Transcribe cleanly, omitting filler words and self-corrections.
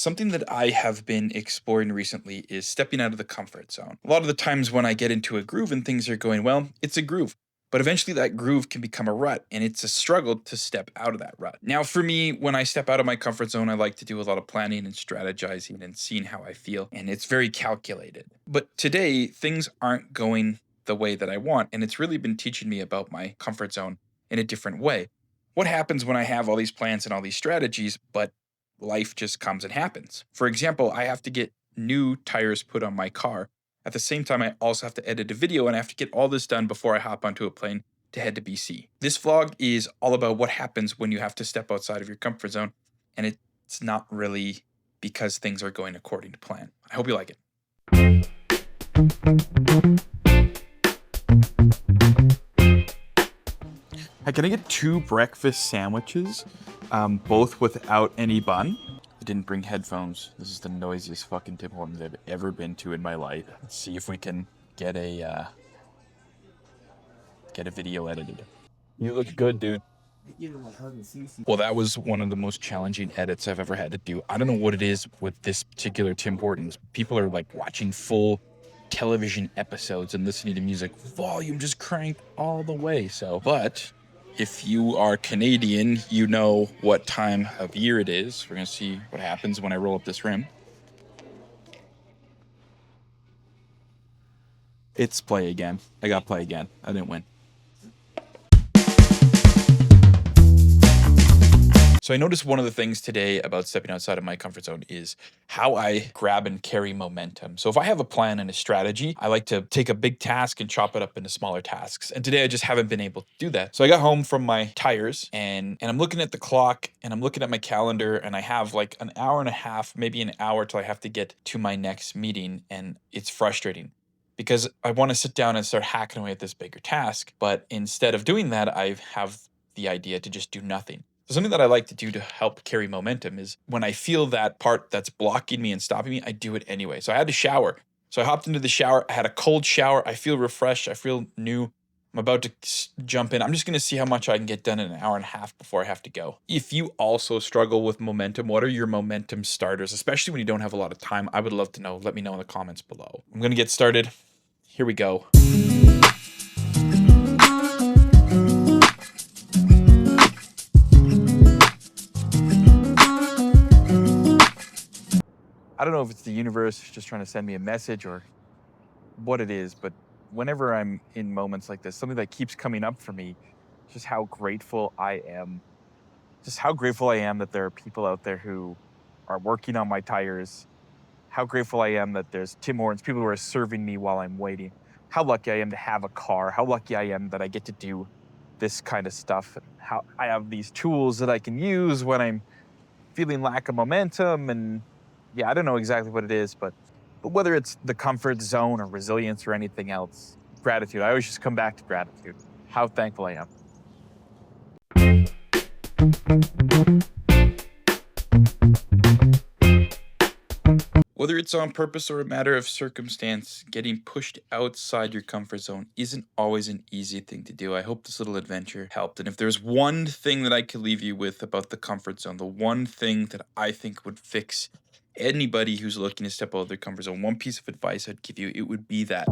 Something that I have been exploring recently is stepping out of the comfort zone. A lot of the times when I get into a groove and things are going well, it's a groove. But eventually that groove can become a rut, and it's a struggle to step out of that rut. Now, for me, when I step out of my comfort zone, I like to do a lot of planning and strategizing and seeing how I feel, and it's very calculated. But today, things aren't going the way that I want, and it's really been teaching me about my comfort zone in a different way. What happens when I have all these plans and all these strategies, but life just comes and happens? For example, I have to get new tires put on my car. At the same time, I also have to edit a video and I have to get all this done before I hop onto a plane to head to BC. This vlog is all about what happens when you have to step outside of your comfort zone, and it's not really because things are going according to plan. I hope you like it. Hi, can I get 2 breakfast sandwiches, both without any bun? I didn't bring headphones. This is the noisiest fucking Tim Hortons I've ever been to in my life. Let's see if we can get a video edited. You look good, dude. Well, that was one of the most challenging edits I've ever had to do. I don't know what it is with this particular Tim Hortons. People are like watching full television episodes and listening to music, volume just cranked all the way. But if you are Canadian, you know what time of year it is. We're gonna see what happens when I roll up this rim. It's play again. I got play again. I didn't win. So I noticed one of the things today about stepping outside of my comfort zone is how I grab and carry momentum. So if I have a plan and a strategy, I like to take a big task and chop it up into smaller tasks. And today I just haven't been able to do that. So I got home from my tires and I'm looking at the clock and I'm looking at my calendar and I have like an hour and a half, maybe an hour till I have to get to my next meeting, and it's frustrating because I want to sit down and start hacking away at this bigger task. But instead of doing that, I have the idea to just do nothing. So something that I like to do to help carry momentum is when I feel that part that's blocking me and stopping me, I do it anyway. So I had to shower. So I hopped into the shower. I had a cold shower. I feel refreshed. I feel new. I'm about to jump in. I'm just going to see how much I can get done in an hour and a half before I have to go. If you also struggle with momentum, what are your momentum starters, especially when you don't have a lot of time? I would love to know. Let me know in the comments below. I'm going to get started. Here we go. I don't know if it's the universe just trying to send me a message or what it is, but whenever I'm in moments like this, something that keeps coming up for me is just how grateful I am. Just how grateful I am that there are people out there who are working on my tires. How grateful I am that there's Tim Hortons, people who are serving me while I'm waiting. How lucky I am to have a car. How lucky I am that I get to do this kind of stuff. And how I have these tools that I can use when I'm feeling lack of momentum. And yeah, I don't know exactly what it is, but whether it's the comfort zone or resilience or anything else, gratitude. I always just come back to gratitude. How thankful I am. Whether it's on purpose or a matter of circumstance, getting pushed outside your comfort zone isn't always an easy thing to do. I hope this little adventure helped. And if there's one thing that I could leave you with about the comfort zone, the one thing that I think would fix anybody who's looking to step out of their comfort zone, one piece of advice I'd give you, it would be that